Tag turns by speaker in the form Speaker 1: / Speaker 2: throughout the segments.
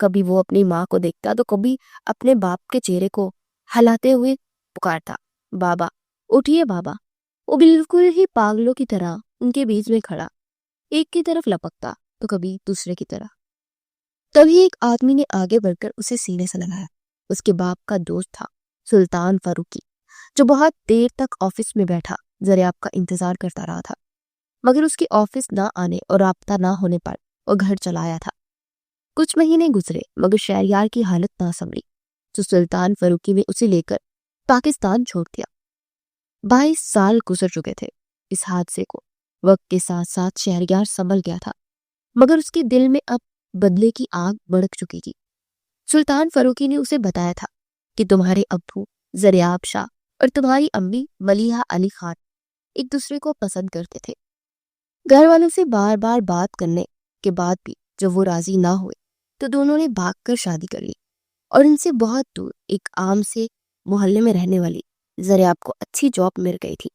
Speaker 1: کبھی وہ اپنی ماں کو دیکھتا تو کبھی اپنے باپ کے چہرے کو ہلاتے ہوئے پکارتا، بابا اٹھیے بابا۔ وہ بالکل ہی پاگلوں کی طرح ان کے بیچ میں کھڑا، ایک کی طرف لپکتا تو کبھی دوسرے کی طرح۔ تبھی ایک آدمی نے آگے بڑھ کر اسے سینے سے لگایا۔ اس کے باپ کا دوست تھا سلطان فاروقی، جو بہت دیر تک آفس میں بیٹھا ضریاب کا انتظار کرتا رہا تھا، مگر اس کے آفس نہ آنے اور رابطہ نہ ہونے پر وہ گھر چلا آیا تھا۔ کچھ مہینے گزرے مگر شہریار کی حالت نہ سنبھلی، تو سلطان فاروقی نے اسے لے کر پاکستان چھوڑ دیا۔ 22 سال گزر چکے تھے اس حادثے کو۔ وقت کے ساتھ ساتھ شہریار سنبھل گیا تھا، مگر اس کے دل میں اب بدلے کی آگ بھڑک چکی تھی۔ سلطان فاروقی نے اسے بتایا تھا کہ تمہارے ابو ضریاب شاہ اور تمہاری امی ملیحہ علی خان ایک دوسرے کو پسند کرتے تھے۔ گھر والوں سے بار بار بات کرنے کے بعد بھی جب وہ راضی نہ ہوئے تو دونوں نے بھاگ کر شادی کر لی، اور ان سے بہت دور ایک عام سے محلے میں رہنے والی ضریاب کو اچھی جاب مل گئی تھی۔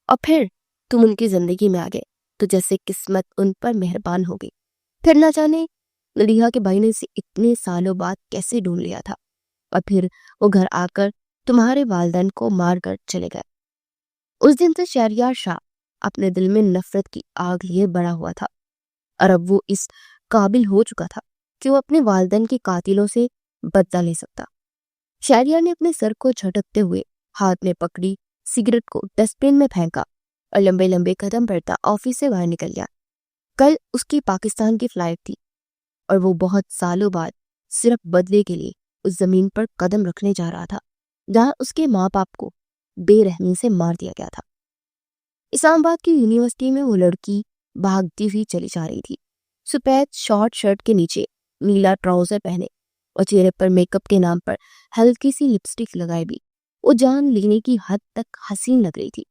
Speaker 1: اور پھر تم ان کی زندگی میں آ گئے تو جیسے قسمت ان پر مہربان ہو گئی۔ پھر نہ جانے ملیحہ کے بھائی نے اسے اتنے سالوں بعد کیسے ڈھونڈ لیا تھا، اور پھر وہ گھر آ کر تمہارے والدین کو مار کر چلے گئے۔ اس دن سے شہریار شاہ اپنے دل میں نفرت کی آگ لیے بڑا ہوا تھا، اور اب وہ اس قابل ہو چکا تھا کہ وہ اپنے والدین کے قاتلوں سے بدلہ لے سکتا۔ شہریار نے اپنے سر کو جھٹکتے ہوئے ہاتھ میں پکڑی سگریٹ کو ڈسٹ بن میں پھینکا اور لمبے لمبے قدم بڑھتا آفس سے باہر نکل گیا۔ کل اس کی پاکستان کی فلائٹ تھی، اور وہ بہت سالوں بعد صرف بدلے کے لیے اس زمین پر قدم رکھنے جا رہا تھا جہاں اس کے ماں باپ کو بے رحمی سے مار دیا گیا تھا۔ اسلام آباد کی یونیورسٹی میں وہ لڑکی بھاگتی ہوئی چلی جا رہی تھی، سفید شارٹ شرٹ کے نیچے نیلا ٹراؤزر پہنے اور چہرے پر میک اپ کے نام پر ہلکی سی لپسٹک لگائے بھی وہ جان لینے کی حد تک حسین لگ رہی تھی۔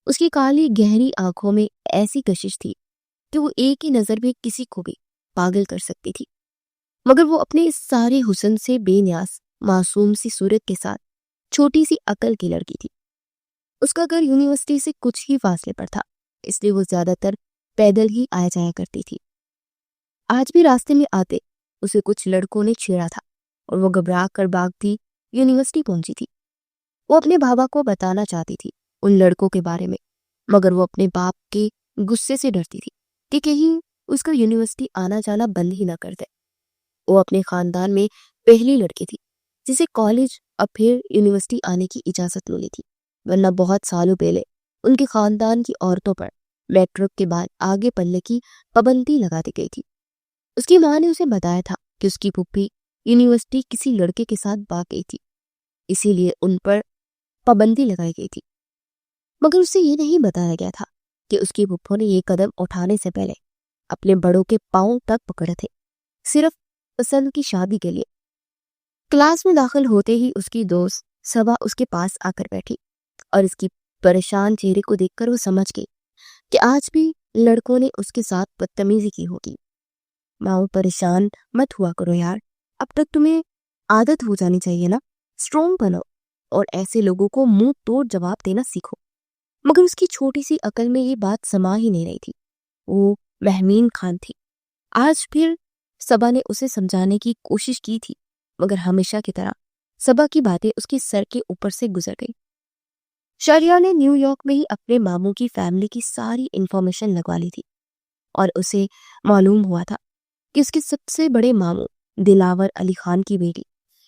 Speaker 1: اس کی کالی گہری آنکھوں میں ایسی کشش تھی کہ وہ ایک ہی نظر میں کسی کو بھی پاگل کر سکتی تھی، مگر وہ اپنے اس سارے حسن سے بے نیاز معصوم سی صورت کے ساتھ چھوٹی سی عقل کی لڑکی تھی۔ اس کا گھر یونیورسٹی سے کچھ ہی فاصلے پر تھا، اس لیے وہ زیادہ تر پیدل ہی آیا جایا کرتی تھی۔ آج بھی راستے میں آتے اسے کچھ لڑکوں نے چھیڑا تھا اور وہ گھبرا کر بھاگتی یونیورسٹی پہنچی تھی۔ وہ اپنے بابا کو بتانا چاہتی تھی ان لڑکوں کے بارے میں، مگر وہ اپنے باپ کے غصے سے ڈرتی تھی کہ کہیں اس کا یونیورسٹی آنا جانا بند ہی نہ کر دے۔ وہ اپنے خاندان میں پہلی لڑکی تھی جسے کالج اور پھر یونیورسٹی آنے کی اجازت ملی تھی، ورنہ بہت سالوں پہلے ان کے خاندان کی عورتوں پر میٹرک کے بعد آگے پڑھنے کی پابندی لگا دی گئی تھی۔ اس کی ماں نے اسے بتایا تھا کہ اس کی پھوپھی یونیورسٹی کسی لڑکے کے ساتھ بھاگ گئی تھی، اسی لیے ان پر پابندی لگائی گئی تھی، مگر اسے یہ نہیں بتایا گیا تھا کہ اس کی پھوپھو نے یہ قدم اٹھانے سے پہلے اپنے بڑوں کے پاؤں تک پکڑے تھے، صرف پسند کی شادی کے لیے۔ کلاس میں داخل ہوتے ہی اس کی دوست صبا اس کے پاس آ کر بیٹھی، اور اس کی پریشان چہرے کو دیکھ کر وہ سمجھ گئی کہ آج بھی لڑکوں نے اس کے ساتھ بدتمیزی کی ہوگی۔ ماؤ پریشان مت ہوا کرو یار، اب تک تمہیں عادت ہو جانی چاہیے نا، اسٹرونگ بنو اور ایسے لوگوں کو منہ توڑ جواب دینا سیکھو۔ مگر اس کی چھوٹی سی عقل میں یہ بات سما ہی نہیں رہی تھی۔ وہ مہمین خان تھی۔ آج پھر صبا نے اسے سمجھانے کی کوشش کی تھی، مگر ہمیشہ کی طرح صبا کی باتیں اس کے سر کے اوپر سے گزر گئی۔ شہریار نے نیو یارک میں ہی اپنے ماموں کی فیملی کی ساری انفارمیشن لگوا لی تھی، اور اسے معلوم ہوا تھا کہ اس کے سب سے بڑے ماموں دلاور علی خان کی بیٹی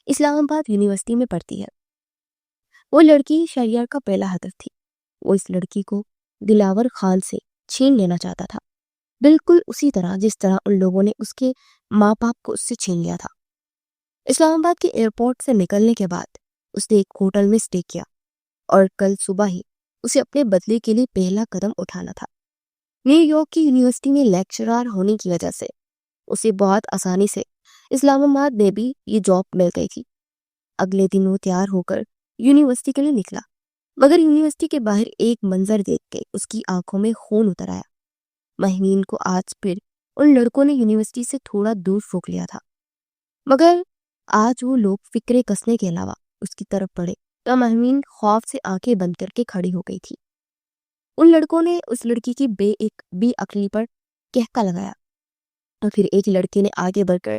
Speaker 1: اسلام آباد یونیورسٹی میں پڑھتی ہے۔ وہ لڑکی شہریار کا پہلا ہدف تھی۔ وہ اس لڑکی کو دلاور خان سے چھین لینا چاہتا تھا، بالکل اسی طرح جس طرح ان لوگوں نے اس کے ماں باپ کو اس سے چھین لیا تھا۔ اسلام آباد کے ایئرپورٹ سے نکلنے کے بعد اس نے ایک ہوٹل میں سٹے کیا، اور کل صبح ہی اسے اپنے بدلے کے لیے پہلا قدم اٹھانا تھا۔ نیو یارک کی یونیورسٹی میں لیکچرار ہونے کی وجہ سے اسے بہت آسانی سے اسلام آباد میں بھی یہ جاب مل گئی تھی۔ اگلے دن وہ تیار ہو کر یونیورسٹی کے لیے نکلا، مگر یونیورسٹی کے باہر ایک منظر دیکھ کے اس کی آنکھوں میں خون اتر آیا۔ مہمین کو آج پھر ان لڑکوں نے یونیورسٹی سے تھوڑا دور روک لیا تھا، مگر آج وہ لوگ فکرے کسنے کے علاوہ اس کی طرف پڑے تو مہمین خوف سے آنکھیں بند کر کے کھڑی ہو گئی تھی۔ ان لڑکوں نے اس لڑکی کی بے عقلی پر کہکا لگایا، اور پھر ایک لڑکے نے آگے بڑھ کر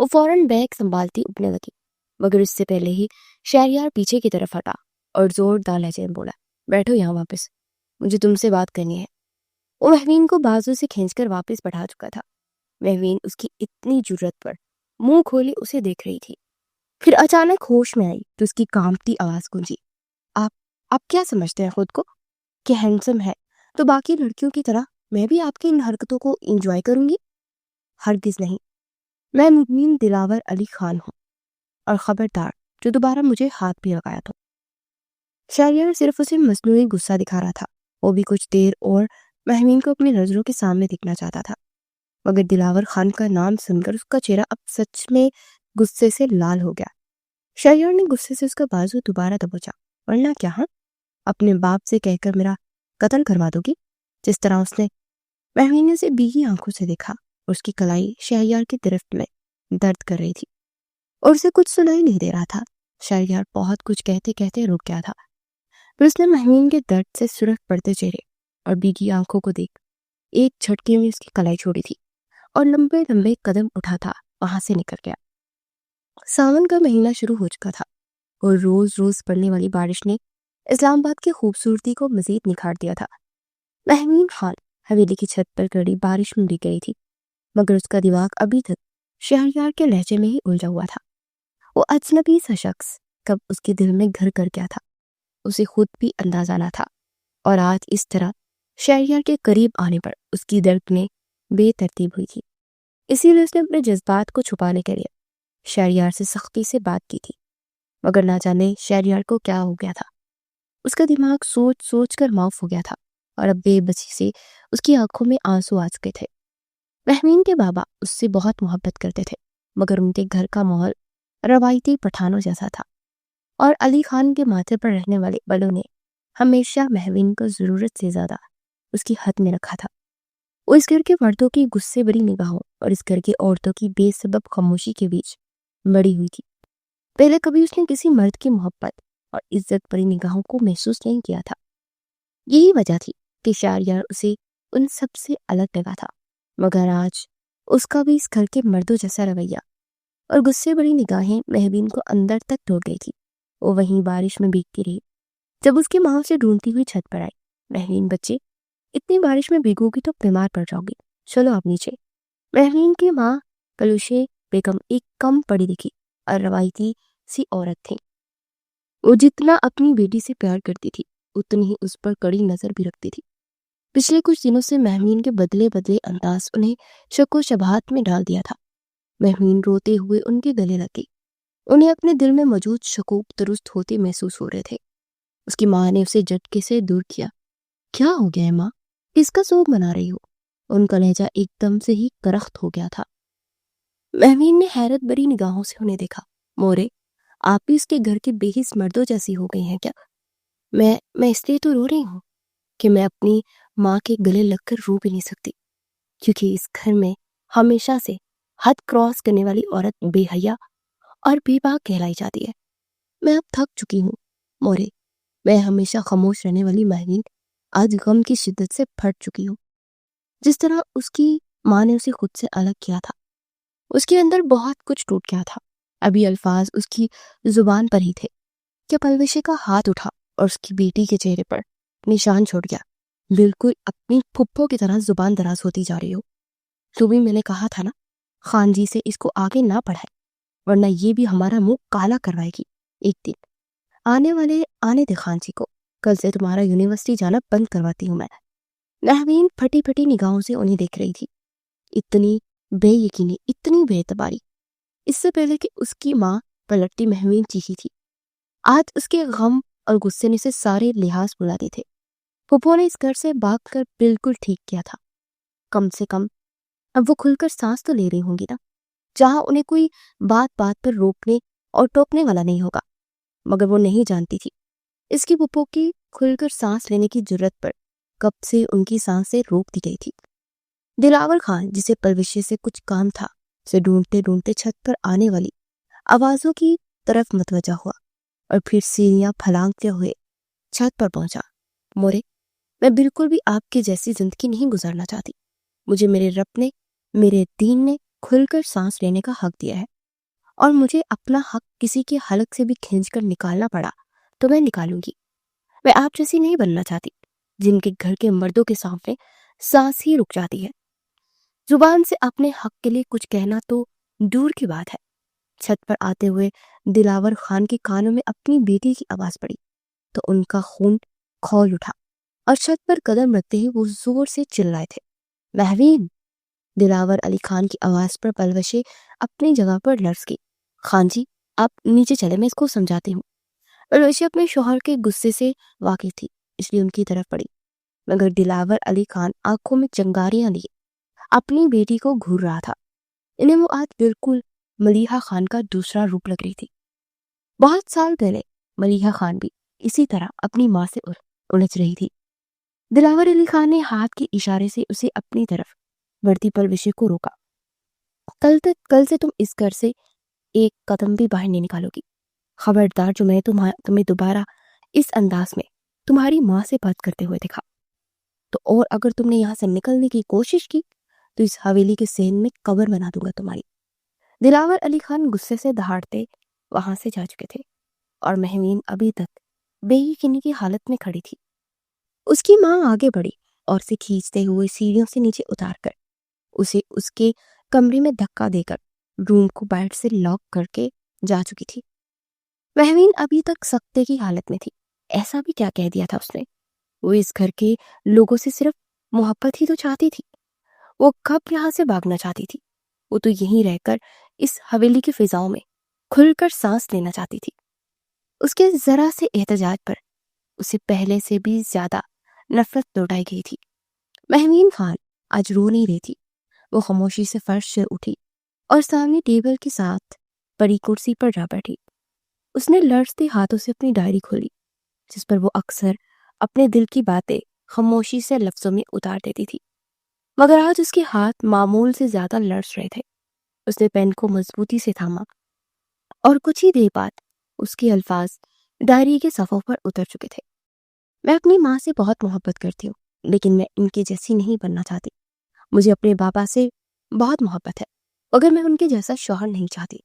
Speaker 1: وہ فوراً بیگ سنبھالتی اٹھنے لگی، مگر اس سے پہلے ہی شہریار پیچھے کی طرف ہٹا اور زوردار لہجے میں بولا، بیٹھو یہاں واپس، مجھے تم سے بات کرنی ہے۔ وہ مہوین کو بازو سے کھینچ کر واپس بٹھا چکا تھا۔ مہوین اس کی اتنی جرت پر منہ کھولے اسے دیکھ رہی تھی، پھر اچانک ہوش میں آئی تو اس کی کانپتی آواز گونجی، آپ کیا سمجھتے ہیں خود کو کہ ہینڈسم ہے تو باقی لڑکیوں کی طرح میں بھی آپ کی ان حرکتوں کو انجوائے کروں گی؟ ہرگز نہیں، میں مبین دلاور علی خان ہوں، اور خبردار جو دوبارہ مجھے ہاتھ بھی لگایا تو۔ شہریار صرف اسے مصنوعی غصہ دکھا رہا تھا، وہ بھی کچھ دیر اور مہوین کو اپنی نظروں کے سامنے دکھنا چاہتا تھا، مگر دلاور خان کا نام سن کر اس کا چہرہ اب سچ میں غصے سے لال ہو گیا۔ شہریار نے غصے سے اس کا بازو دوبارہ دبوچا، ورنہ کیا؟ ہاں، اپنے باپ سے کہہ کر میرا قتل کروا دو گی؟ جس طرح اس نے مہوین نے اسے بیگی آنکھوں سے دیکھا اور اس کی کلائی شہریار کی گرفت میں درد کر رہی تھی اور اسے کچھ سنائی نہیں دے رہا تھا۔ شہریار بہت کچھ کہتے کہتے رک گیا تھا، پھر اس نے مہوین کے درد سے سرخ پڑتے چہرے اور بیگی آنکھوں کو دیکھ ایک جھٹکے میں اس کی کلائی چھوڑی تھی اور لمبے لمبے قدم اٹھا تھا وہاں سے نکل گیا۔ ساون کا مہینہ شروع ہو چکا تھا اور روز روز پڑنے والی بارش نے اسلام آباد کی خوبصورتی کو مزید نکھار دیا تھا۔ مہوین خان حویلی کی چھت پر کڑی بارش میں بھیگ گئی تھی، مگر اس کا دماغ ابھی تک شہریار کے لہجے میں ہی الجھا ہوا تھا۔ وہ اجنبی سا شخص کب اس کے دل میں گھر کر گیا تھا اسے خود بھی اندازہ نہ تھا، اور آج اس طرح شہریار کے قریب آنے پر اس کی دھڑکنیں بے ترتیب ہوئی تھی۔ اسی لیے اس نے اپنے جذبات کو چھپانے کے لیے شہریار سے سختی سے بات کی تھی، مگر نہ جانے شہریار کو کیا ہو گیا تھا۔ اس کا دماغ سوچ سوچ کر معاف ہو گیا تھا اور اب بے بسی سے اس کی آنکھوں میں آنسو آ چکے تھے۔ مہوین کے بابا اس سے بہت محبت کرتے تھے، مگر ان کے گھر کا ماحول روایتی پٹھانوں جیسا تھا، اور علی خان کے ماتھے پر رہنے والے بلوں نے ہمیشہ مہوین کو ضرورت سے زیادہ اس کی حد میں رکھا تھا۔ وہ اس گھر کے مردوں کی غصے بری نگاہوں اور اس گھر کی عورتوں کی بے سبب خاموشی کے بیچ بڑی ہوئی تھی۔ پہلے کبھی اس نے کسی مرد کی محبت اور عزت بری نگاہوں کو محسوس نہیں کیا تھا۔ یہی وجہ تھی کہ شہریار اسے ان سب سے الگ لگا تھا، مگر آج اس کا بھی اس گھر کے مردوں جیسا رویہ اور غصے بڑی نگاہیں مہوین کو اندر تک ڈھو گئی تھی۔ وہ وہیں بارش میں بھیگتی رہی، جب اس کی ماں اسے ڈھونڈتی ہوئی چھت پر آئی۔ مہوین بچے، اتنی بارش میں بھیگو گی تو بیمار پڑ جاؤ گی، چلو آپ نیچے۔ مہوین کی ماں کلوشے بیگم ایک کم پڑھی لکھی اور روایتی سی عورت تھی۔ وہ جتنا اپنی بیٹی سے پیار کرتی تھی اتنی ہی اس پر کڑی نظر بھی رکھتی تھی۔ پچھلے کچھ دنوں سے مہوین کے بدلے بدلے انداز انہیں شک و شبہات میں ڈال دیا تھا۔ مہوین روتے ہوئے ان کے گلے لگی، انہیں اپنے دل میں موجود شکوک درست ہوتے محسوس ہو رہے تھے۔ اس کی ماں نے اسے جھٹکے سے دور کیا۔ کیا ہو گیا ہے ماں، کس کا سوگ منا رہی ہو؟ ان کا لہجہ ایک دم سے ہی کرخت ہو گیا تھا۔ مہوین نے حیرت بری نگاہوں سے انہیں دیکھا۔ مورے، آپ بھی اس کے گھر کے بے حس مردوں جیسی ہو گئی ہیں کیا؟ میں اس لیے تو رو رہی ہوں کہ میں اپنی ماں کے گلے لگ کر رو بھی نہیں سکتی، کیونکہ اس گھر میں ہمیشہ سے حد کراس کرنے والی عورت بے حیا اور بے باک کہلائی جاتی ہے۔ میں اب تھک چکی ہوں مورے، میں ہمیشہ خاموش رہنے والی مہوین آج غم کی شدت سے پھٹ چکی ہوں۔ جس طرح اس کی ماں نے اسے خود سے الگ کیا تھا، اس کے اندر بہت کچھ ٹوٹ گیا تھا۔ ابھی الفاظ اس کی زبان پر ہی تھے کہ پلوشے کا ہاتھ اٹھا اور اس کی بیٹی کے چہرے پر نشان چھوڑ گیا۔ بالکل اپنی پھپھو کی طرح زبان دراز ہوتی جا رہی ہو۔ تو بھی میں نے کہا تھا نا خان جی سے اس کو آگے نہ پڑھائے، ورنہ یہ بھی ہمارا منہ کالا کروائے گی ایک دن۔ آنے دے خان جی کو، کل سے تمہارا یونیورسٹی جانا بند کرواتی ہوں میں۔ مہوین پھٹی پھٹی نگاہوں سے انہیں دیکھ رہی تھی، اتنی بے یقینی، اتنی بے اعتباری۔ اس سے پہلے کہ اس کی ماں پلٹتی مہوین چیخی تھی۔ آج اس کے غم اور غصے نے سے سارے لحاظ بلا دی تھے۔ پھپھو نے اس گھر سے بھاگ کر بالکل ٹھیک کیا تھا۔ کم سے کم اب وہ کھل کر سانس تو لے رہی ہوں گی نا، جہاں انہیں کوئی بات بات پر روکنے اور ٹوکنے والا نہیں ہوگا۔ مگر وہ نہیں جانتی تھی اس کی پھپھو کی کھل کر سانس لینے کی جرت پر کب سے ان کی سانسیں روک دی گئی تھی۔ دلاور خان، جسے پلوشے سے کچھ کام تھا، اسے ڈھونڈتے ڈھونڈتے چھت پر آنے والی آوازوں کی طرف متوجہ ہوا اور پھر سیڑھیاں پھلانگتے ہوئے چھت پر پہنچا۔ مورے، میں بالکل بھی آپ کی جیسی زندگی نہیں گزارنا چاہتی۔ مجھے میرے رب نے، میرے دین نے کھل کر سانس لینے کا حق دیا ہے۔ اور مجھے اپنا حق کسی کے حلق سے بھی کھینچ کر نکالنا پڑا تو میں نکالوں گی۔ میں آپ جیسی نہیں بننا چاہتی جن کے گھر کے مردوں کے سامنے سانس ہی رک جاتی ہے۔ زبان سے اپنے حق کے لیے کچھ کہنا تو دور کی بات ہے۔ چھت پر آتے ہوئے دلاور خان کے کانوں میں اپنی بیٹی کی آواز پڑی تو ان کا خون کھول اٹھا اور چھت پر قدم رکھتے ہی وہ زور سے چلائے تھے، مہوین! دلاور علی خان کی آواز پر پلوشیں اپنی جگہ پر لرز گئی۔ خان جی، آپ نیچے چلے، میں اس کو سمجھاتی ہوں۔ پلوشیں اپنے شوہر کے غصے سے واقف تھی، اس لیے ان کی طرف پڑی، مگر دلاور علی خان آنکھوں میں چنگاریاں لیے اپنی بیٹی کو گھور رہا تھا۔ انہیں وہ آج بالکل ملیحہ خان کا دوسرا روپ لگ رہی تھی۔ بہت سال پہلے ملیحہ خان بھی اسی طرح اپنی ماں سے الجھ رہی تھی۔ دلاور علی خان نے ہاتھ کے اشارے سے اسے اپنی طرف بڑھتی پلوشیں کو روکا۔ کل سے تم اس گھر سے ایک قدم بھی باہر نہیں نکالو گی۔ خبردار، جو میں تمہیں دوبارہ اس انداز میں تمہاری ماں سے بات کرتے ہوئے دیکھا تو، اور اگر تم نے یہاں سے نکلنے کی کوشش کی تو اس حویلی کے صحن میں قبر بنا دوں گا تمہاری۔ دلاور علی خان غصے سے دہاڑتے وہاں سے جا چکے تھے اور مہوین ابھی تک بے یقینی کی حالت میں کھڑی تھی۔ اس کی ماں آگے بڑھی اور اسے کھینچتے ہوئے سیڑھیوں سے نیچے اتار کر اسے اس کے کمرے میں دھکا دے کر روم کو بیٹ سے لاک کر کے جا چکی تھی۔ مہوین ابھی تک سکتے کی حالت میں تھی۔ ایسا بھی کیا کہہ دیا تھا اس نے؟ وہ اس گھر کے لوگوں سے صرف محبت ہی تو چاہتی تھی۔ وہ کب یہاں سے بھاگنا چاہتی تھی؟ وہ تو یہیں رہ کر اس حویلی کی فضاؤں میں کھل کر سانس لینا چاہتی تھی۔ اس کے ذرا سے احتجاج پر اسے پہلے سے بھی زیادہ نفرت لوٹائی گئی تھی۔ مہوین خان آج رو نہیں رہی تھی۔ وہ خاموشی سے فرش سے اٹھی اور سامنے ٹیبل کے ساتھ پڑی کرسی پر جا بیٹھی۔ اس نے لرزتے ہاتھوں سے اپنی ڈائری کھولی جس پر وہ اکثر اپنے دل کی باتیں خاموشی سے لفظوں میں اتار دیتی تھی، مگر آج اس کے ہاتھ معمول سے زیادہ لرز رہے تھے۔ اس نے پین کو مضبوطی سے تھاما اور کچھ ہی دیر بعد اس کے الفاظ ڈائری کے صفحوں پر اتر چکے تھے۔ میں اپنی ماں سے بہت محبت کرتی ہوں، لیکن میں ان کے جیسی نہیں بننا چاہتی۔ مجھے اپنے بابا سے بہت محبت ہے، مگر میں ان کے جیسا شوہر نہیں چاہتی۔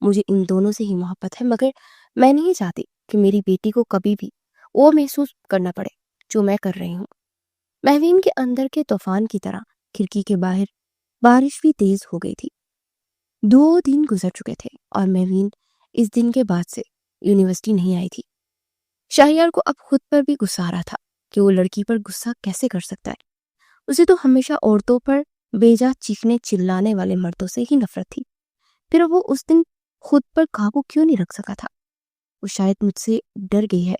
Speaker 1: مجھے ان دونوں سے ہی محبت ہے، مگر میں نہیں چاہتی کہ میری بیٹی کو کبھی بھی وہ محسوس کرنا پڑے جو میں کر رہی ہوں۔ مہوین کے اندر کے طوفان کی طرح کھڑکی کے باہر بارش بھی تیز ہو گئی تھی۔ 2 دن گزر چکے تھے اور مہوین اس دن کے بعد سے یونیورسٹی نہیں آئی تھی۔ شہریار کو اب خود پر بھی غصہ آ رہا تھا کہ وہ لڑکی پر غصہ کیسے کر سکتا ہے۔ اسے تو ہمیشہ عورتوں پر بے جا چیخنے چلانے والے مردوں سے ہی نفرت تھی، پھر وہ اس دن خود پر قابو کیوں نہیں رکھ سکا تھا؟ وہ شاید مجھ سے ڈر گئی ہے،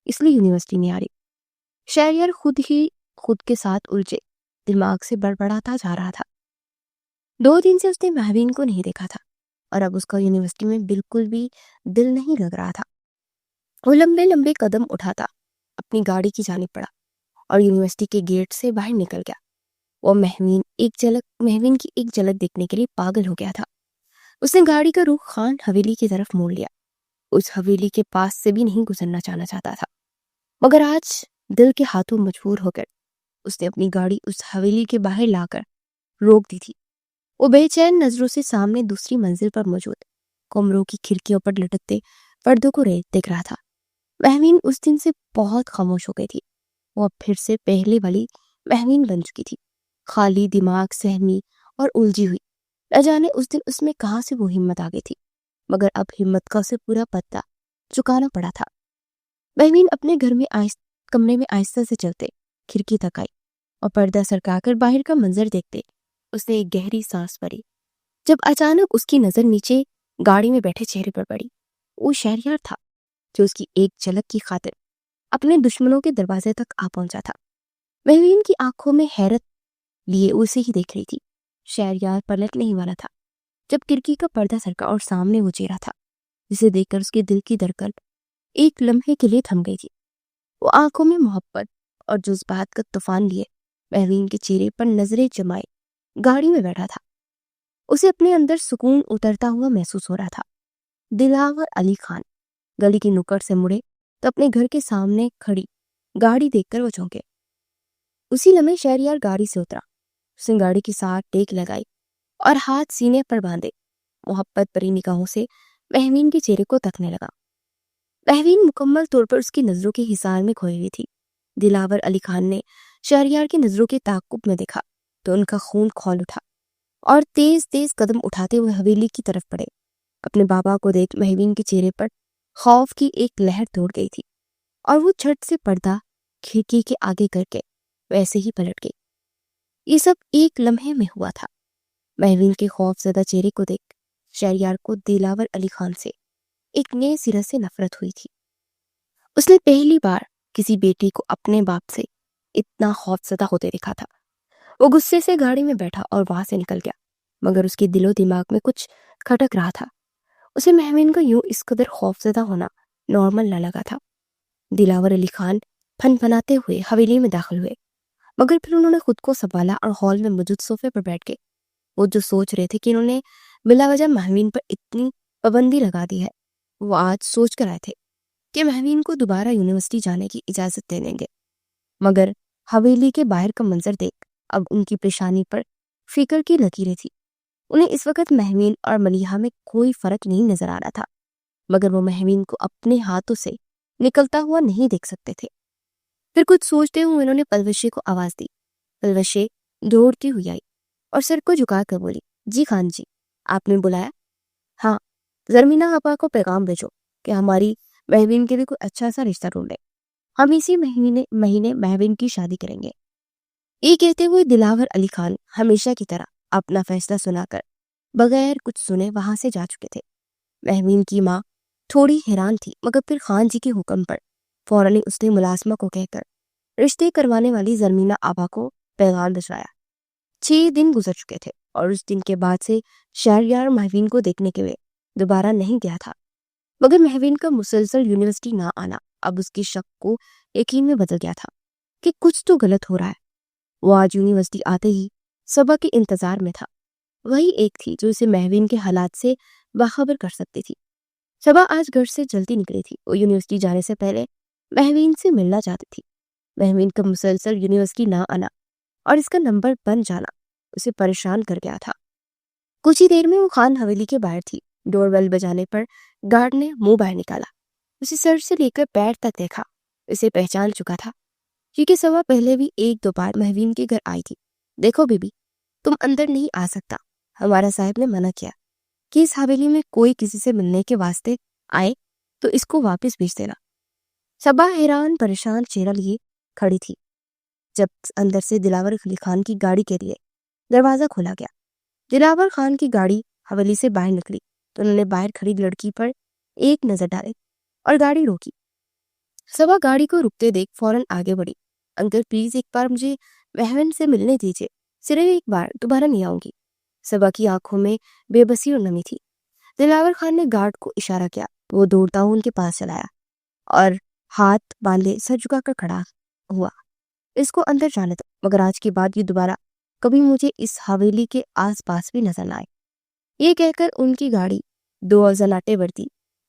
Speaker 1: اس لیے یونیورسٹی نہیں آ رہی۔ شہریار خود کے ساتھ الجھے دماغ سے بڑبڑاتا جا رہا تھا۔ 2 دن سے اس نے مہوین کو نہیں دیکھا تھا اور اب اس کا یونیورسٹی میں بالکل بھی دل نہیں لگ رہا تھا۔ وہ لمبے لمبے قدم اٹھاتا اپنی گاڑی کی جانب پڑا اور یونیورسٹی کے گیٹ سے باہر نکل گیا۔ وہ مہوین کی ایک جھلک دیکھنے کے لیے پاگل ہو گیا تھا۔ اس نے گاڑی کا رخ خان حویلی کی طرف موڑ لیا۔ اس حویلی کے پاس سے بھی نہیں گزرنا چاہتا تھا، مگر آج دل کے ہاتھوں مجبور ہو کر اس نے اپنی گاڑی اس حویلی کے باہر لا کر روک دی تھی۔ وہ بے چین نظروں سے سامنے دوسری منزل پر موجود کمروں کی کھڑکیوں پر لٹکتے پردوں کو دیکھ رہا تھا۔ مہوین اس دن سے بہت خاموش ہو گئی تھی۔ وہ اب پھر سے پہلے والی مہوین بن چکی تھی، خالی دماغ، سہمی اور الجھی ہوئی۔ نہ جانے اس دن اس میں کہاں سے وہ ہمت آ گئی تھی، مگر اب ہمت کا اسے پورا پتہ چکانا پڑا تھا۔ مہوین اپنے کمرے میں آہستہ سے چلتے کھڑکی تک آئی اور پردہ سرکا کر باہر کا منظر دیکھتے اس نے ایک گہری سانس بھری، جب اچانک اس کی نظر نیچے گاڑی میں بیٹھے چہرے پر پڑی۔ وہ شہریار تھا جو اس کی ایک جھلک کی خاطر اپنے دشمنوں کے دروازے تک آ پہنچا تھا۔ مہوین کی آنکھوں میں حیرت لیے اسے ہی دیکھ رہی تھی۔ شہریار پلٹنے ہی والا تھا جب کھڑکی کا پردہ سرکا اور سامنے وہ چہرہ تھا جسے دیکھ کر اس کے دل کی دھڑکن ایک لمحے کے لیے تھم گئی تھی۔ وہ آنکھوں میں محبت اور جذبات کا طوفان لیے مہوین کے چہرے پر نظریں جمائے گاڑی میں بیٹھا تھا۔ اسے اپنے اندر سکون اترتا ہوا محسوس ہو رہا تھا۔ دلاور علی خان گلی کی نکڑ سے مڑے تو اپنے گھر کے سامنے کھڑی گاڑی دیکھ کر وہ چونکے۔ اسی لمحے شہریار گاڑی سے اترا۔ اس نے گاڑی کی ساتھ ٹیک لگائی اور ہاتھ سینے پر باندھے محبت بری نگاہوں سے مہوین کے چہرے کو تکنے لگا۔ مہوین مکمل طور پر اس کی نظروں کے حصار میں کھوئی ہوئی تھی۔ دلاور علی خان نے شہریار کی نظروں کے تعاقب میں دیکھا تو ان کا خون کھول اٹھا اور تیز تیز قدم اٹھاتے ہوئے حویلی کی طرف بڑھے۔ اپنے بابا کو دیکھ مہوین کے چہرے پر خوف کی ایک لہر دوڑ گئی تھی اور وہ جھٹ سے پردہ کھڑکی کے آگے کر کے ویسے ہی پلٹ گئی۔ یہ سب ایک لمحے میں ہوا تھا۔ مہوین کے خوف زدہ چہرے کو دیکھ شہریار کو دلاور علی خان سے ایک نئے سرے سے نفرت ہوئی تھی۔ اس نے پہلی بار کسی بیٹی کو اپنے باپ سے اتنا خوف زدہ ہوتے دیکھا تھا۔ وہ غصے سے گاڑی میں بیٹھا اور وہاں سے نکل گیا، مگر اس کے دل و دماغ میں کچھ کھٹک رہا تھا۔ اسے مہوین کا یوں اس قدر خوف زدہ ہونا نارمل نہ لگا تھا۔ دلاور علی خان پھن پھناتے ہوئے حویلی میں داخل ہوئے، مگر پھر انہوں نے خود کو سنبھالا اور ہال میں موجود صوفے پر بیٹھ گئے۔ وہ جو سوچ رہے تھے کہ انہوں نے بلا وجہ مہوین پر اتنی پابندی لگا دی ہے، وہ آج سوچ کر آئے تھے کہ مہوین کو دوبارہ یونیورسٹی جانے کی اجازت دے دیں گے۔ مگر حویلی کے باہر کا منظر دیکھ اب ان کی پیشانی پر فکر کی لکیریں تھی۔ انہیں اس وقت مہوین اور ملیحہ میں کوئی فرق نہیں نظر آ رہا تھا، مگر وہ مہوین کو اپنے ہاتھوں سے نکلتا ہوا نہیں دیکھ سکتے تھے۔ پھر کچھ سوچتے ہوئے انہوں نے پلوشے کو آواز دی۔ پلوشے دوڑتی ہوئی آئی اور سر کو جھکا کر بولی، جی خان جی، آپ نے بلایا؟ ہاں، زرمینہ آپا کو پیغام بھیجو کہ ہماری مہوین کے لیے کوئی اچھا سا رشتہ ڈھونڈے، ہم اسی مہینے مہوین کی شادی کریں گے۔ یہ کہتے ہوئے دلاور علی خان ہمیشہ کی طرح اپنا فیصلہ سنا کر بغیر کچھ سنے وہاں سے جا چکے تھے۔ مہوین کی ماں تھوڑی حیران تھی، مگر پھر خان جی کے حکم پر فوراً اس نے ملازمہ کو کہہ کر رشتے کروانے والی زرمینہ آپا کو پیغام بھجوایا۔ 6 دن گزر چکے تھے اور اس دن کے بعد سے شہریار مہوین کو دیکھنے کے لیے دوبارہ نہیں گیا تھا، مگر مہوین کا مسلسل یونیورسٹی نہ آنا اب اس کی شک کو یقین میں بدل گیا تھا کہ کچھ تو غلط ہو رہا ہے۔ وہ آج یونیورسٹی آتے ہی صبا کے انتظار میں تھا۔ وہی ایک تھی جو اسے مہوین کے حالات سے باخبر کر سکتی تھی۔ صبا آج گھر سے جلدی نکلی تھی۔ وہ یونیورسٹی جانے سے پہلے مہوین سے ملنا چاہتی تھی۔ مہوین کا مسلسل یونیورسٹی نہ آنا اور اس کا نمبر بن جانا اسے پریشان کر گیا تھا۔ کچھ ہی دیر میں وہ خان حویلی کے باہر تھی۔ ڈور بیل بجانے پر گارڈ نے منہ باہر نکالا، اسے سر سے لے کر پیر تک دیکھا۔ اسے پہچان چکا تھا کیونکہ صبا پہلے بھی ایک دو بار مہوین کے گھر آئی تھی۔ دیکھو بی بی، تم اندر نہیں آ سکتا، ہمارا صاحب نے منع کیا کہ اس حویلی میں کوئی کسی سے ملنے کے واسطے آئے تو اس کو واپس بھیج دینا۔ صبا حیران پریشان چہرہ لیے کھڑی تھی جب اندر سے دلاور علی خان کی گاڑی کے لیے دروازہ کھولا گیا۔ دلاور خان کی گاڑی حویلی سے باہر نکلی تو انہوں نے باہر کھڑی لڑکی پر ایک نظر ڈالی اور گاڑی روکی۔ صبا گاڑی کو رکتے دیکھ فوراً آگے بڑھی۔ انکل پلیز ایک بار مجھے مہوین سے ملنے دیجیے، صرف ایک بار، دوبارہ نہیں آؤں گی۔ صبا کی آنکھوں میں بے بسی اور نمی تھی۔ دلاور خان نے گارڈ کو اشارہ کیا، وہ دوڑتا ہوں ان کے پاس چلایا اور ہاتھ باندھے سر جھکا کر کھڑا ہوا، اس کو اندر جانے دو، مگر آج کے بعد یہ دوبارہ کبھی مجھے اس حویلی کے آس پاس بھی نظر نہ آئے۔ یہ کہہ کر ان کی گاڑی 2 زناٹے بڑھتی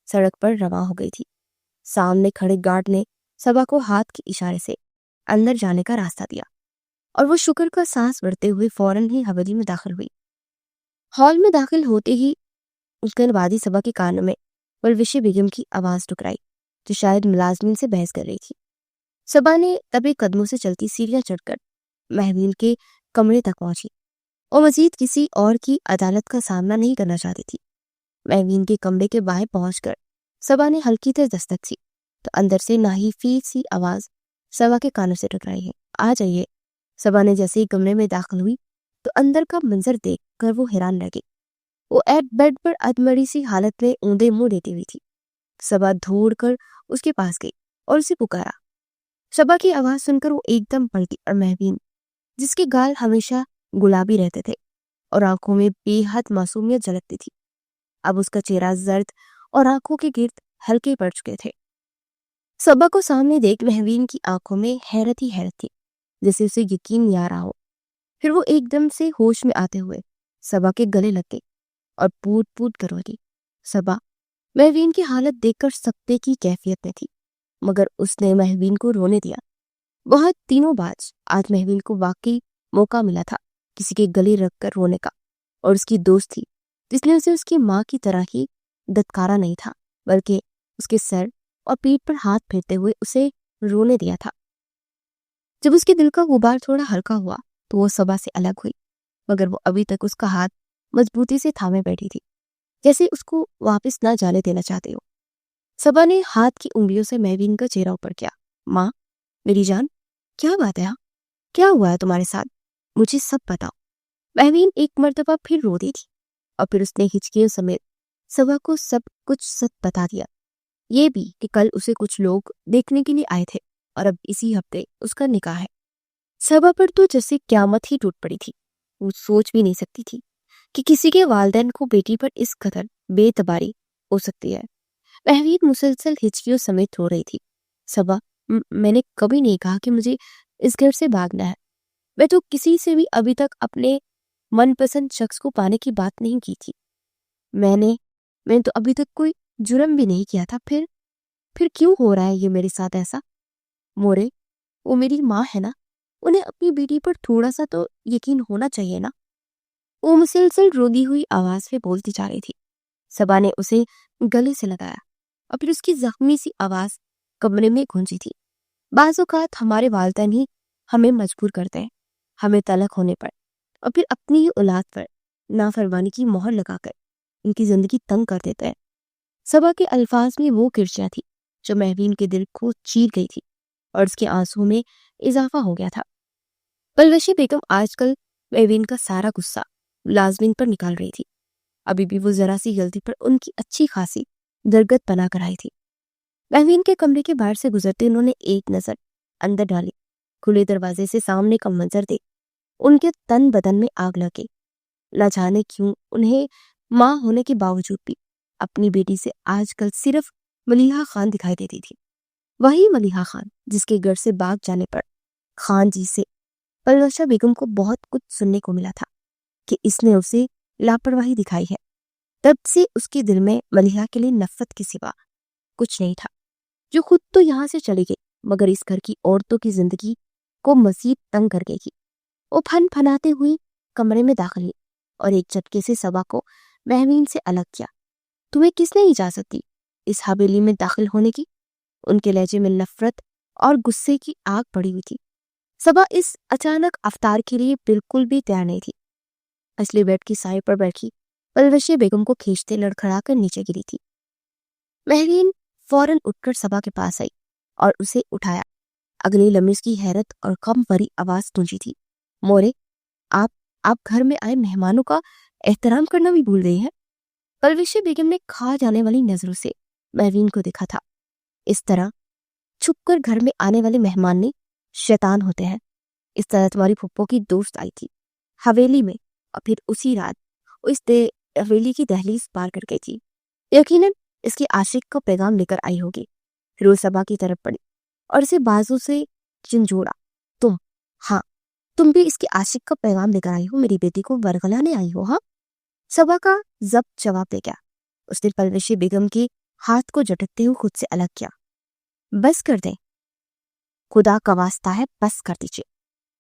Speaker 1: سڑک پر رواں ہو گئی تھی۔ سامنے کھڑے گارڈ نے صبا کو ہاتھ کے اشارے سے اندر جانے کا راستہ دیا اور وہ شکر کا سانس بھرتے ہوئے فوراً ہی حویلی میں داخل ہوئی۔ ہال میں داخل ہوتے ہی اس کے بعد صبا کے کانوں میں پلوشے بیگم کی آواز ٹکرائی جو شاید ملازمین سے بحث کر رہی تھی۔ صبا نے دبے قدموں سے چلتی سیڑھیاں چڑھ کر مہوین کے کمرے تک پہنچی۔ وہ مزید کسی اور کی عدالت کا سامنا نہیں کرنا چاہتی تھی۔ مہوین کے کمرے کے باہر پہنچ کر صبا نے ہلکی تر دستک سی تو اندر سے ناحیفی سی آواز صبا کے کانوں سے ٹکرائی، ہے آ جائیے۔ صبا نے جیسے ہی کمرے میں داخل ہوئی تو اندر کا منظر دیکھ کر وہ حیران رہ گئی۔ وہ بیڈ پر ادمری سی حالت میں اوندے منہ لیٹی ہوئی تھی۔ صبا دوڑ کر اس کے پاس گئی اور اسے پکارا۔ صبا کی آواز سن کر وہ ایک دم پلٹی اور مہوین، جس کے گال ہمیشہ گلابی رہتے تھے اور آنکھوں میں بے حد معصومیت جھلکتی تھی، اب اس کا چہرہ زرد اور آنکھوں کے گرد ہلکے پڑ چکے تھے۔ صبا کو سامنے دیکھ مہوین کی آنکھوں میں حیرت ہی حیرت تھی، جیسے اسے یقین نہیں آ رہا ہو۔ پھر وہ ایک دم سے ہوش میں آتے ہوئے صبا کے گلے لگ گئی اور پوٹ پوٹ کر روئی۔ صبا مہوین کی حالت دیکھ کر سکتے کی کیفیت میں تھی، مگر اس نے مہوین کو رونے دیا۔ بہت دنوں بعد آج مہوین کو واقعی موقع ملا تھا کسی کے گلے رکھ کر رونے کا، اور اس کی دوست تھی جس نے اسے اس کی ماں کی طرح ہی دتکارا نہیں تھا، بلکہ اس کے سر اور پیٹھ پر ہاتھ پھیرتے ہوئے اسے رونے دیا تھا۔ جب اس کے دل کا غبار تھوڑا ہلکا ہوا تو وہ صبا سے الگ ہوئی، مگر وہ ابھی تک اس کا ہاتھ مضبوطی سے تھامے بیٹھی تھی، جیسے اس کو واپس نہ جانے دینا چاہتے ہو۔ صبا نے ہاتھ کی انگلیوں سے مہوین کا چہرہ اوپر کیا۔ ماں، میری جان، کیا بات ہے؟ کیا ہوا ہے تمہارے ساتھ؟ مجھے سب بتاؤ۔ مہوین ایک مرتبہ پھر رو دی تھی، اور پھر اس نے ہچکیوں سمیت صبا کو سب کچھ سچ بتا دیا، یہ بھی کہ کل اسے کچھ لوگ دیکھنے کے لیے آئے تھے اور اب اسی ہفتے اس کا نکاح ہے۔ صبا پر تو جیسے قیامت ہی ٹوٹ پڑی تھی۔ وہ سوچ بھی نہیں سکتی تھی کہ کسی کے والدین کو بیٹی پر اس قدر بے اعتباری ہو سکتی ہے۔ مہوین مسلسل ہچکیوں سمیت رو رہی تھی۔ صبا، میں نے کبھی نہیں کہا کہ مجھے اس گھر سے بھاگنا ہے۔ میں تو کسی سے بھی ابھی تک اپنے من پسند شخص کو پانے کی بات نہیں کی تھی۔ میں نے تو ابھی تک کوئی جرم بھی نہیں کیا تھا، پھر کیوں ہو رہا ہے یہ میرے ساتھ ایسا؟ مورے، وہ میری ماں ہے نا، انہیں اپنی بیٹی پر تھوڑا سا تو یقین ہونا چاہیے نا۔ وہ مسلسل روتی ہوئی آواز میں بولتی جا رہی تھی۔ صبا نے اسے گلے سے لگایا اور پھر اس کی زخمی سی آواز کمرے میں گونجی تھی۔ بعض اوقات ہمارے والدین ہی ہمیں مجبور کرتے ہیں، ہمیں طلاق ہونے پر اور پھر اپنی ہی اولاد پر نافرمانی کی مہر لگا کر ان کی زندگی تنگ کر دیتے ہیں۔ صبا کے الفاظ میں وہ کرچیاں تھی جو مہوین کے دل کو چیر گئی تھی اور اس کے آنسو میں اضافہ ہو گیا تھا۔ پلوشی بیگم آج کل مہوین کا سارا غصہ لازمین پر نکال رہی تھی۔ ابھی بھی وہ ذرا سی غلطی پر ان کی اچھی خاصی درگت بنا کر آئی تھی۔ مہوین کے کمرے کے باہر سے گزرتے انہوں نے ایک نظر اندر ڈالی۔ کھلے دروازے سے سامنے کا منظر دیکھ ان کے تن بدن میں آگ لگے۔ نہ جانے کیوں انہیں ماں ہونے کے باوجود بھی اپنی بیٹی سے آج کل صرف ملیحہ خان دکھائی دیتی تھی۔ وہی ملیحہ خان جس کے گھر سے بھاگ جانے پر خان جی سے پلوشہ بیگم کو بہت کچھ سننے کو ملا تھا کہ اس نے اسے لاپرواہی دکھائی ہے۔ تب سے اس کے دل میں ملیحہ کے لیے نفرت کے سوا کچھ نہیں تھا، جو خود تو یہاں سے چلی گئی مگر اس گھر کی عورتوں کی زندگی کو مزید تنگ کر گئی تھی۔ وہ پھن پھناتے ہوئی کمرے میں داخل ہوئی اور ایک جھٹکے سے صبا کو مہوین سے الگ کیا۔ تمہیں کس نے اجازت دی اس حویلی میں داخل ہونے کی؟ ان کے لہجے میں نفرت اور غصے کی آگ پڑی ہوئی تھی۔ صبا اس اچانک افطار کے لیے بالکل بھی تیار نہیں تھی۔ پچھلے بیڈ کی سائے پر بیٹھی پلوشی بیگم کو کھینچتے لڑکھڑا کر نیچے گری تھی۔ مہوین فوراً اٹھ کر صبا کے پاس آئی اور اسے اٹھایا۔ اگلے لمحے اس کی حیرت اور غم بھری آواز گونجی تھی، مورے، آپ گھر میں آئے مہمانوں کا احترام کرنا بھی بھول گئی ہیں۔ پلوشی بیگم نے کھا جانے والی نظروں سے مہوین کو دیکھا تھا۔ اس طرح چھپ کر گھر میں آنے والے مہمان نہیں شیطان ہوتے ہیں۔ اس طرح تمہاری پھپھو کی دوست آئی تھی حویلی میں اور پھر اسی رات وہ اس حویلی کی دہلیز پار کر گئی تھی۔ یقیناً اس کے عاشق کا پیغام لے کر آئی ہوگی۔ پھر وہ صبا کی طرف پڑی اور اسے بازو سے جھنجھوڑا۔ تم بھی اس کے عاشق کا پیغام لے کر آئی ہو، میری بیٹی کو ورغلانے آئی ہو؟ ہاں؟ صبا کا ضبط جواب دے گیا۔ اس نے پلوشی بیگم کے ہاتھ کو جھٹکتے ہوئے خود سے الگ کیا۔ بس کر دیں، خدا کا واسطہ ہے، بس کر دیجیے۔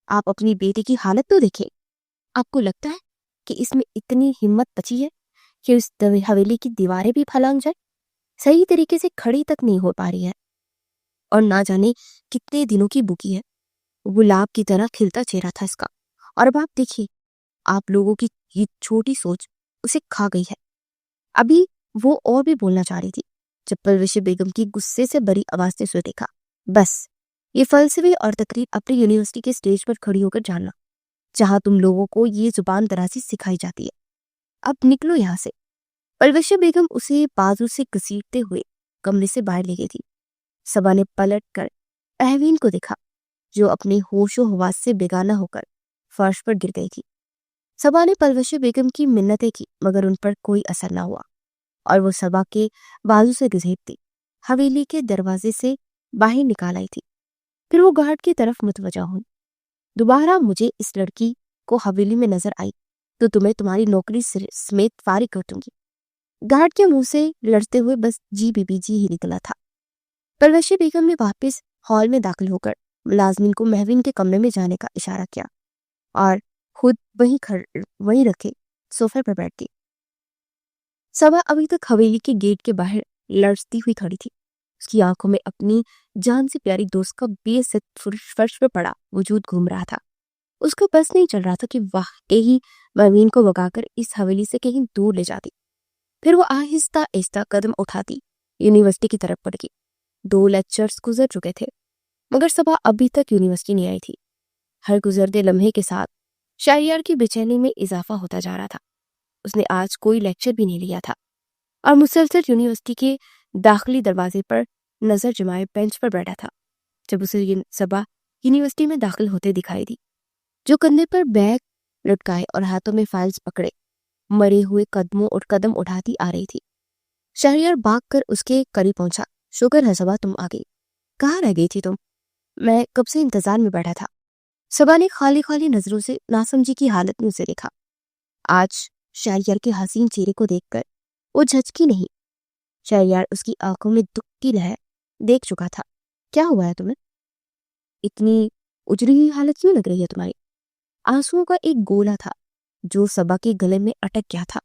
Speaker 1: آپ اپنی بیٹی کی حالت تو دیکھیں۔ آپ کو لگتا ہے کہ اس میں اتنی ہمت بچی ہے کہ اس حویلی کی دیواریں بھی پھلانگ جائے؟ صحیح طریقے سے کھڑی تک نہیں ہو پا رہی ہے اور نہ جانے کتنے دنوں کی بھوکی ہے۔ گلاب کی طرح کھلتا چہرہ تھا اس کا، اور اب آپ دیکھیے، آپ لوگوں کی یہ چھوٹی سوچ اسے کھا گئی ہے۔ ابھی وہ اور بھی بولنا چاہ رہی تھی جب پلوشی بیگم کی غصے سے بھری آواز نے اسے دیکھا۔ بس یہ فلسفے اور تقریر اپنی یونیورسٹی کے اسٹیج پر کھڑی ہو کر جاننا، جہاں تم لوگوں کو یہ زبان درازی سکھائی جاتی ہے۔ اب نکلو یہاں سے۔ پلوشی بیگم اسے بازو سے گھسیٹتے ہوئے کمرے سے باہر لے گئی تھی۔ صبا نے پلٹ کر مہوین کو دیکھا جو اپنے ہوش و حواس سے بیگانہ ہو کر فرش پر گر گئی تھی۔ صبا نے پلوشی بیگم کی منتیں کی مگر ان پر کوئی اثر نہ ہوا اور وہ صبا کے بازو سے گھسیٹتی حویلی کے دروازے سے باہر نکال آئی تھی۔ پھر وہ گارڈ کی طرف متوجہ ہوئی۔ دوبارہ مجھے اس لڑکی کو حویلی میں نظر آئی تو تمہیں تمہاری نوکری سمیت فارغ کر دوں گی۔ گارڈ کے منہ سے لڑتے ہوئے بس جی بی بی جی ہی نکلا تھا۔ پلوشی بیگم نے واپس ہال میں داخل ہو کر ملازمین کو مہوین کے کمرے میں جانے کا اشارہ کیا اور خود وہیں رکھے صوفے پر بیٹھ گئی۔ صبا ابھی تک حویلی کے گیٹ کے باہر لرزتی ہوئی کھڑی تھی. اس کی آنکھوں میں اپنی جان سے پیاری دوست کا بے ست فرش پہ پڑا وجود گھوم رہا تھا. اس کو بس نہیں چل رہا تھا کہ واقعی مہوین کو بگا کر اس حویلی سے کہیں دور لے جاتی. پھر وہ آہستہ آہستہ قدم اٹھاتی یونیورسٹی کی طرف بڑھ گئی. 2 لیکچرز گزر چکے تھے مگر صبا ابھی تک یونیورسٹی نہیں آئی تھی. ہر گزرتے لمحے کے ساتھ شہریار کی بے چینی میں اضافہ ہوتا جا رہا تھا. اس نے آج کوئی لیکچر بھی نہیں لیا تھا اور مسلسل یونیورسٹی کے داخلی دروازے پر نظر جمائے بینچ پر بیٹھا تھا. جب اسے صبا یونیورسٹی میں داخل ہوتے دکھائی دی، جو کندھے پر بیگ لٹکائے اور ہاتھوں میں فائلز پکڑے مرے ہوئے قدم اٹھاتی آ رہی تھی. شہریار بھاگ کر اس کے قریب پہنچا. شکر ہے صبا تم آ گئی. کہاں رہ گئی تھی تم؟ میں کب سے انتظار میں بیٹھا تھا. صبا نے خالی خالی نظروں سے ناسمجھی کی حالت میں اسے دیکھا. آج شہریار کے حسین چہرے کو دیکھ کر وہ جھجکی نہیں. شہریار اس کی آنکھوں میں دکھ کی لہر دیکھ چکا تھا. کیا ہوا ہے تمہیں؟ اتنی اجڑی ہوئی حالت کیوں لگ رہی ہے تمہاری؟ آنسوؤں کا ایک گولا تھا جو صبا کے گلے میں اٹک گیا تھا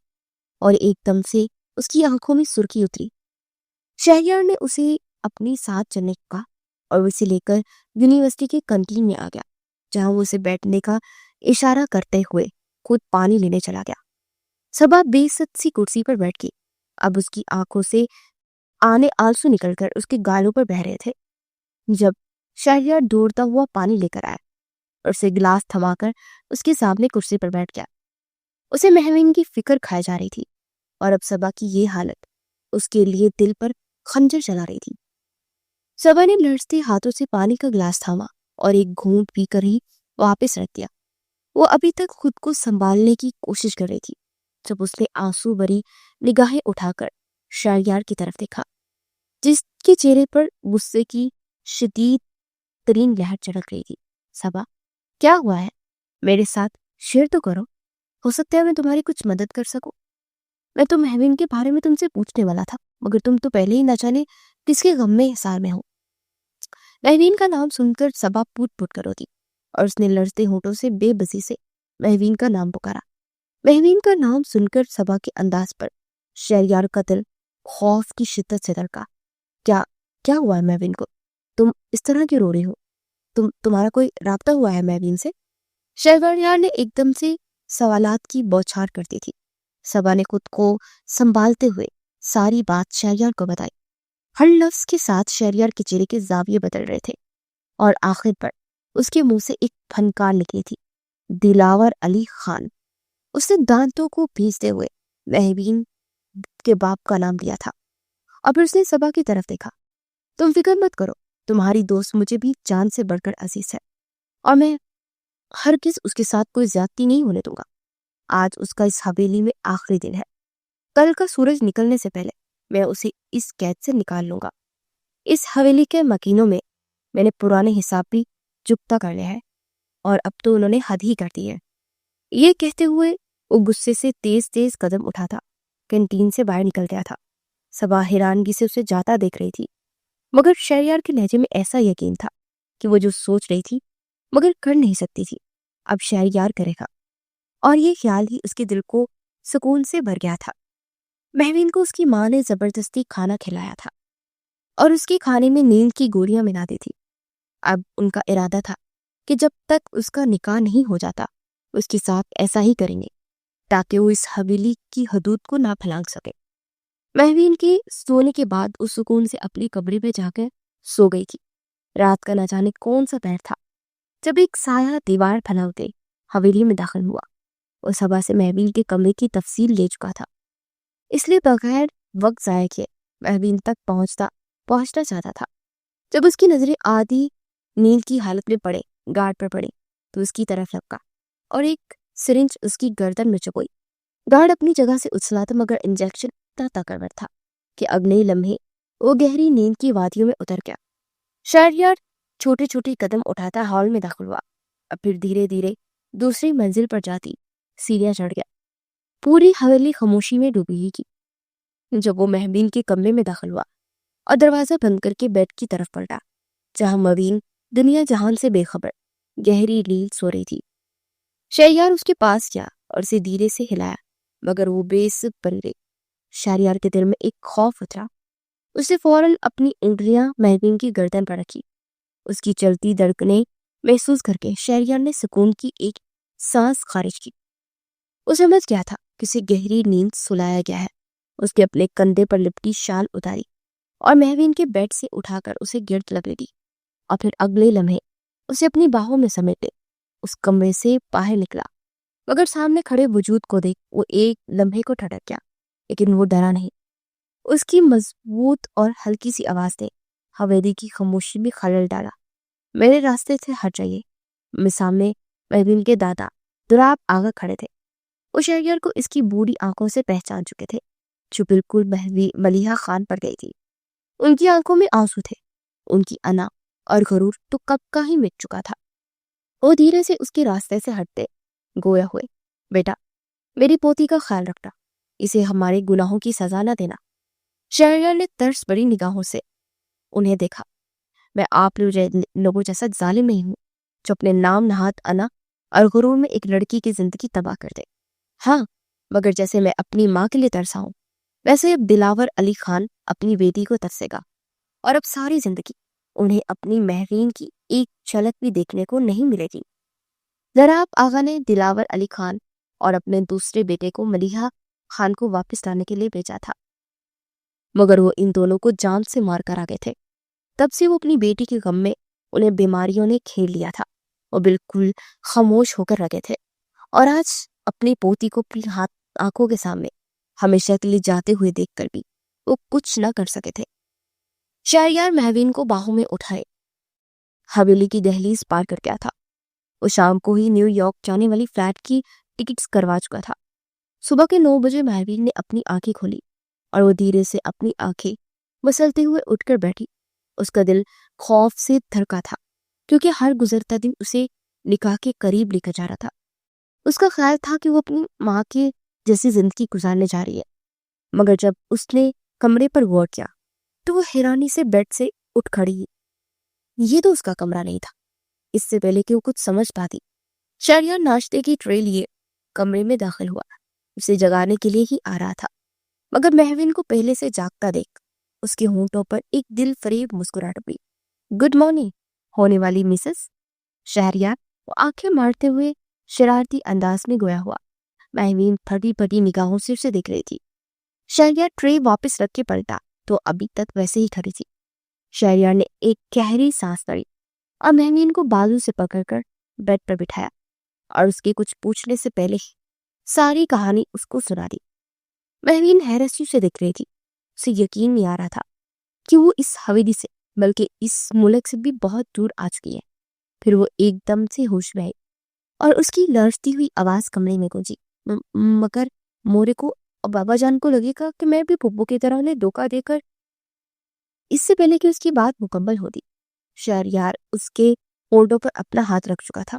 Speaker 1: اور ایک دم سے اس کی آنکھوں میں سرخی اتری. شہریار نے اسے اپنی ساتھ چلنے کو کہا اور اسے لے کر یونیورسٹی کے کنٹین میں آ گیا، جہاں وہ اسے بیٹھنے کا اشارہ کرتے ہوئے خود پانی لینے چلا گیا. صبا بے ست سی کرسی پر بیٹھ گئی. اب اس کی آنکھوں سے آنے آنسو نکل کر اس کے گالوں پر بہہ رہے تھے. جب شہریار دوڑتا ہوا پانی لے کر آیا اور اسے گلاس تھما کر اس کے سامنے کرسی پر بیٹھ گیا، اسے مہوین کی فکر کھائے جا رہی تھی اور اب صبا کی یہ حالت اس کے لیے دل پر خنجر چلا رہی تھی. صبا نے لرزتے ہاتھوں سے پانی کا گلاس تھاما اور ایک گھونٹ پی کر ہی واپس رکھ دیا. وہ ابھی تک خود کو سنبھالنے کی کوشش کر رہی تھی جب اس نے آنسو بری نگاہیں اٹھا کر شہریار کی طرف دیکھا، جس کے چہرے پر غصے کی شدید ترین لہر چڑک رہی تھی. صبا، کیا ہوا ہے؟ میرے ساتھ شیئر تو کرو، ہو سکتا ہے میں تمہاری کچھ مدد کر سکوں. میں تو مہوین کے بارے میں تم سے پوچھنے والا تھا مگر تم تو پہلے ہی نہ جانے کس کے غم میں حصار میں ہو. مہوین کا نام سن کر صبا پوٹ پوٹ کر روتی اور اس نے لرزتے ہونٹوں سے بے بسی سے مہوین کا نام پکارا. مہوین کا نام سن کر صبا کے انداز پر شہریار کا دل خوف کی شدت سے دھڑکا. کیا ہوا ہے مہوین کو؟ تم اس طرح کیوں رو رہی ہو؟ تمہارا کوئی رابطہ ہوا ہے مہوین سے؟ شہریار نے ایک دم سے سوالات کی بوچھار کر دی تھی. صبا نے خود کو سنبھالتے ہوئے ساری بات شہریار کو بتائی. ہر لفظ کے ساتھ شہریار کے چہرے کے زاویے بدل رہے تھے اور آخر پر اس کے منہ سے ایک پھنکار نکلی تھی، دلاور علی خان. اس نے دانتوں کو پیستے ہوئے مہوین کے باپ کا نام لیا تھا اور پھر اس نے صبا کی طرف دیکھا. تم فکر مت کرو، تمہاری دوست مجھے بھی جان سے بڑھ کر عزیز ہے اور میں ہرگز اس کے ساتھ کوئی زیادتی نہیں ہونے دوں گا. آج اس کا اس حویلی میں آخری دن ہے. کل کا سورج نکلنے سے پہلے میں اسے اس قید سے نکال لوں گا. اس حویلی کے مکینوں میں نے پرانے حساب بھی چکتا کر لیا ہے اور اب تو انہوں نے حد ہی کر دی ہے. یہ کہتے ہوئے وہ غصے سے تیز تیز قدم اٹھاتا کینٹین سے باہر نکل گیا تھا. صبا حیرانگی سے اسے جاتا دیکھ رہی تھی مگر شہریار کے لہجے میں ایسا یقین تھا کہ وہ جو سوچ رہی تھی مگر کر نہیں سکتی تھی اب شہریار کرے گا، اور یہ خیال ہی اس کے دل کو سکون سے بھر گیا تھا. مہوین کو اس کی ماں نے زبردستی کھانا کھلایا تھا اور اس کے کھانے میں نیند کی گولیاں ملا دی تھی. اب ان کا ارادہ تھا کہ جب تک اس کا نکاح نہیں ہو جاتا اس کے ساتھ ایسا ہی کریں گے تاکہ وہ اس حویلی کی حدود کو نہ پھلانگ سکے. مہوین کے سونے کے بعد اس سکون سے اپنی کمرے میں جا کر سو گئی تھی. رات کا نہ جانے کون سا پہر تھا جب ایک سایہ دیوار پھیلاتے حویلی میں داخل ہوا. وہ صبا سے مہوین کے کمرے کی تفصیل لے چکا تھا، اس لیے بغیر وقت ضائع کیے مہوین تک پہنچنا چاہتا تھا. جب اس کی نظریں آدھی نیند کی حالت میں گارڈ پر پڑے تو اس کی طرف لپکا اور ایک سرنج اس کی گردن میں چبوئی. گارڈ اپنی جگہ سے اچھلا تھا مگر انجیکشن اتنا طاقتور تھا کہ اگلے لمحے وہ گہری نیند کی وادیوں میں اتر گیا. شہریار چھوٹے چھوٹے قدم اٹھاتا ہال میں داخل ہوا اور پھر دھیرے دھیرے دوسری منزل پر جاتی سیڑھیاں چڑھ گیا. پوری حویلی خاموشی میں ڈوبی ہوئی تھی جب وہ مہوین کے کمرے میں داخل ہوا اور دروازہ بند کر کے بیڈ کی طرف پلٹا جہاں مہوین دنیا جہان سے بے خبر گہری نیند سو رہی تھی. شہریار اس کے پاس گیا اور اسے دھیرے سے ہلایا مگر وہ بے سب بن گئی. شہریار کے دل میں ایک خوف اترا. اسے فوراً اپنی انگلیاں مہوین کی گردن پر رکھی. اس کی چلتی دھڑکنیں محسوس کر کے شہریار نے سکون کی ایک سانس خارج کی. وہ سمجھ گیا تھا کہ اسے گہری نیند سلایا گیا ہے. اس نے اپنے کندھے پر لپٹی شال اتاری اور مہوین کے بیڈ سے اٹھا کر اسے گرد لپیٹی اور پھر اگلے لمحے اسے اپنی باہوں میں سمیٹے اس کمرے سے باہر نکلا. مگر سامنے کھڑے وجود کو دیکھ وہ ایک لمحے کو ٹھٹک گیا، لیکن وہ ڈرا نہیں. اس کی مضبوط اور ہلکی سی آواز نے حویلی کی خاموشی میں خلل ڈالا. میرے راستے سے ہٹ جائیے. میں سامنے مہوین کے دادا دراب آگا کھڑے تھے. وہ شہریار کو اس کی بوڑھی آنکھوں سے پہچان چکے تھے جو بالکل ملیحہ خان پر گئی تھی. ان کی آنکھوں میں آنسو تھے. ان کی انا اور غرور تو کب کا ہی مٹ چکا تھا. وہ دھیرے سے اس کے راستے سے ہٹتے گویا ہوئے. بیٹا، میری پوتی کا خیال رکھنا، اسے ہمارے گناہوں کی سزا نہ دینا. شہریار نے ترس بڑی نگاہوں سے انہیں دیکھا. میں آپ لوگوں جیسا ظالم نہیں ہوں جو اپنے نام نہاد انا اور غرور میں ایک لڑکی کی زندگی تباہ کر دے. ہاں، مگر جیسے میں اپنی ماں کے لیے ترسا ہوں ویسے اب دلاور علی خان اپنی بیٹی کو ترسے گا، اور اب ساری زندگی انہیں اپنی مہرین کی ایک جھلک بھی دیکھنے کو نہیں ملے گی. ضراب آغا نے دلاور علی خان اور اپنے دوسرے بیٹے کو ملیحہ خان کو واپس لانے کے لیے بھیجا تھا، مگر وہ ان دونوں کو جان سے مار کر آگے تھے. تب سے وہ اپنی بیٹی کے غم میں انہیں بیماریوں نے کھیل لیا تھا. وہ بالکل خاموش ہو کر رکھے تھے اور آج اپنی پوتی کو اپنی آنکھوں کے سامنے ہمیشہ کے لیے جاتے ہوئے دیکھ کر بھی وہ کچھ نہ کر سکے تھے. شہریار مہوین کو باہوں میں اٹھائے حویلی کی دہلیز پار کر گیا تھا. وہ شام کو ہی نیو یارک جانے والی فلائٹ کی ٹکٹس کروا چکا تھا. صبح کے 9 بجے مہوین نے اپنی آنکھیں کھولی اور وہ دھیرے سے اپنی آنکھیں مسلتے ہوئے اٹھ کر بیٹھی. اس کا دل خوف سے دھڑکا تھا کیونکہ ہر گزرتا دن اسے نکاح کے قریب لے کر جا رہا تھا. اس کا خیال تھا کہ وہ اپنی ماں کے جیسی زندگی گزارنے جا رہی ہے. مگر جب اس نے کمرے پر غور کیا تو وہ حیرانی سے بیڈ سے اٹھ کھڑی. یہ تو اس کا کمرہ نہیں تھا. اس سے پہلے کہ وہ کچھ سمجھ پاتی شہریار ناشتے کی ٹرے لیے کمرے میں داخل ہوا. اسے جگانے کے لیے ہی آ رہا تھا، مگر مہوین کو پہلے سے جاگتا دیکھ اس کے ہونٹوں پر ایک دل فریب مسکراہٹ پڑی. گڈ مارننگ ہونے والی مسز. شہریار وہ آنکھیں مارتے ہوئے شرارتی انداز میں گویا ہوا. مہوین پھٹی پھٹی نگاہوں سے اسے دیکھ رہی تھی. شہریار ٹرے واپس رکھ کے پلٹا تو ابھی تک ویسے ہی کھڑی تھی. شہریار نے ایک گہری سانس لڑی اور مہوین کو بازو سے پکڑ کر بیڈ پر بٹھایا اور اس کے کچھ پوچھنے سے پہلے ہی ساری کہانی اس کو سنا دی. مہوین حیرتی سے دیکھ رہی تھی. اسے یقین نہیں آ رہا تھا کہ وہ اس حویلی سے بلکہ اس ملک سے بھی بہت دور آ چکی ہے. پھر وہ ایک دم سے ہوش میں آئی اور اس کی لرزتی ہوئی آواز کمرے میں گونجی. مگر مورے کو اور بابا جان کو لگے گا کہ میں بھی پھپھو کی طرح انہیں دھوکہ دے کر. اس سے پہلے کہ اس کی بات مکمل ہوتی شہریار اس کے ہونٹوں پر اپنا ہاتھ رکھ چکا تھا.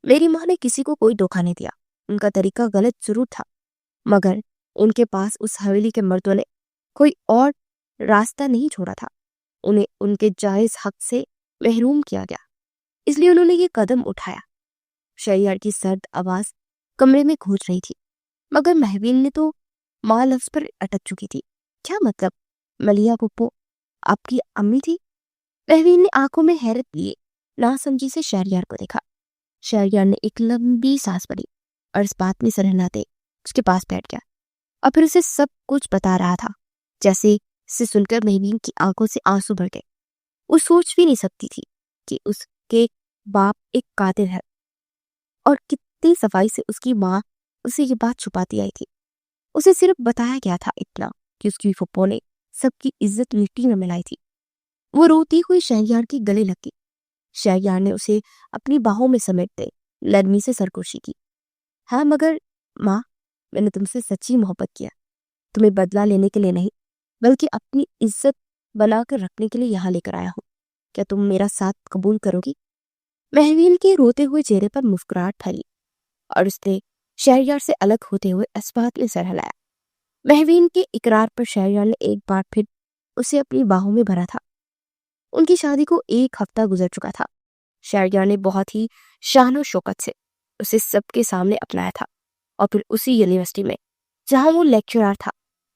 Speaker 1: میری ماں نے کسی کو کوئی دھوکہ نہیں دیا. ان کا طریقہ غلط ضرور تھا، مگر ان کے پاس اس حویلی کے مردوں نے کوئی اور راستہ نہیں چھوڑا تھا. انہیں ان کے جائز حق سے محروم کیا گیا، اس لیے انہوں نے یہ قدم اٹھایا. شہریار کی سرد آواز کمرے میں گونج رہی تھی، مگر مہوین نے تو ماں لفظ پر اٹک چکی تھی. کیا مطلب؟ ملیحہ پھپھو آپ کی امی تھی؟ مہوین نے آنکھوں میں حیرت لیے ناسمجھی سے شہریار کو دیکھا. شہریار نے ایک لمبی سانس بھری اور اس بات میں سر ہلاتے اس کے پاس بیٹھ گیا اور پھر اسے سب کچھ بتا رہا تھا. جیسے اسے سن کر مہوین کی آنکھوں سے آنسو بھر گئے. وہ سوچ بھی نہیں سکتی تھی کہ اس کے باپ ایک قاتل ہے اور کتنی صفائی سے اس کی ماں اسے یہ بات چھپاتی آئی تھی. اسے صرف بتایا گیا تھا اتنا کہ اس کی پھپھو نے سب کی عزت مٹی میں ملائی تھی. وہ روتی ہوئی شہریار کی گلے لگی. شہریار نے اسے اپنی باہوں میں سمیٹتے نرمی سے سرگوشی کی. ہاں مگر ماں، میں نے تم سے سچی محبت کیا، تمہیں بدلہ لینے کے لیے نہیں بلکہ اپنی عزت بنا کر رکھنے کے لیے یہاں لے کر آیا ہوں. کیا تم میرا ساتھ قبول کرو گی؟ مہوین کے روتے ہوئے چہرے پر مسکراہٹ پھیلی اور اس نے شہریار سے الگ ہوتے ہوئے اسبات میں سر ہلایا. مہوین کے اقرار پر شہریار نے ایک بار پھر اسے اپنی باہوں میں بھرا تھا. ان کی شادی کو 1 ہفتہ گزر چکا تھا. شہریار نے بہت ہی شان و شوکت سے اسے سب کے سامنے اپنایا تھا اور پھر اسی یونیورسٹی میں جہاں وہ لیکچرر تھا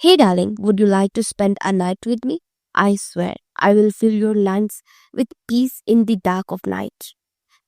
Speaker 1: Hey darling, would you like to spend a night with me? I swear, I will fill your lungs with peace in the dark of night.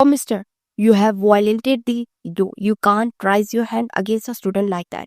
Speaker 1: "Oh mister, you have violated the law. You can't raise your hand against a student like that."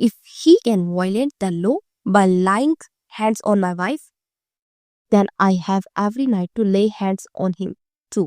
Speaker 1: "If he can violate the law by laying hands on my wife, then I have every right to lay hands on him too."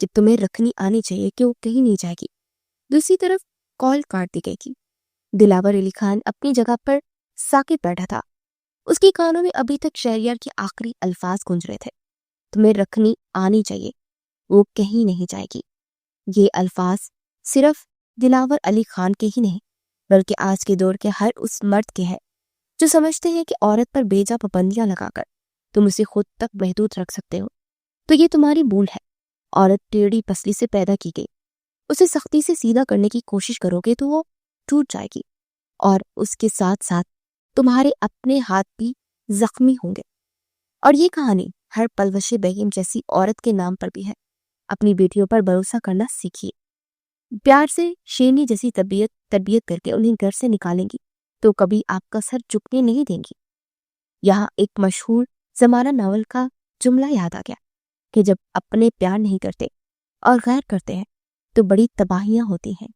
Speaker 1: جب تمہیں رکھنی آنی چاہیے کہ وہ کہیں نہیں جائے گی۔ دوسری طرف کال کاٹ دی گئی تھی۔ دلاور علی خان اپنی جگہ پر ساکت بیٹھا تھا۔ اس کے کانوں میں ابھی تک شہریار کے آخری الفاظ گونج رہے تھے، تمہیں رکھنی آنی چاہیے، وہ کہیں نہیں جائے گی۔ یہ الفاظ صرف دلاور علی خان کے ہی نہیں بلکہ آج کے دور کے ہر اس مرد کے ہیں جو سمجھتے ہیں کہ عورت پر بے جا پابندیاں لگا کر تم اسے خود تک محدود رکھ سکتے ہو تو یہ تمہاری بھول ہے۔ عورت ٹیڑھی پسلی سے پیدا کی گئی، اسے سختی سے سیدھا کرنے کی کوشش کرو گے تو وہ ٹوٹ جائے گی، اور اس کے ساتھ ساتھ تمہارے اپنے ہاتھ بھی زخمی ہوں گے۔ اور یہ کہانی ہر پلوش بہیم جیسی عورت کے نام پر بھی ہے۔ اپنی بیٹیوں پر بھروسہ کرنا سیکھیے، پیار سے شیرنی جیسی تربیت کر کے انہیں گھر سے نکالیں گی تو کبھی آپ کا سر جھکنے نہیں دیں گی۔ یہاں ایک مشہور زمانہ ناول کا جملہ یاد آ گیا کہ جب اپنے پیار نہیں کرتے اور غیر کرتے ہیں تو بڑی تباہیاں ہوتی ہیں۔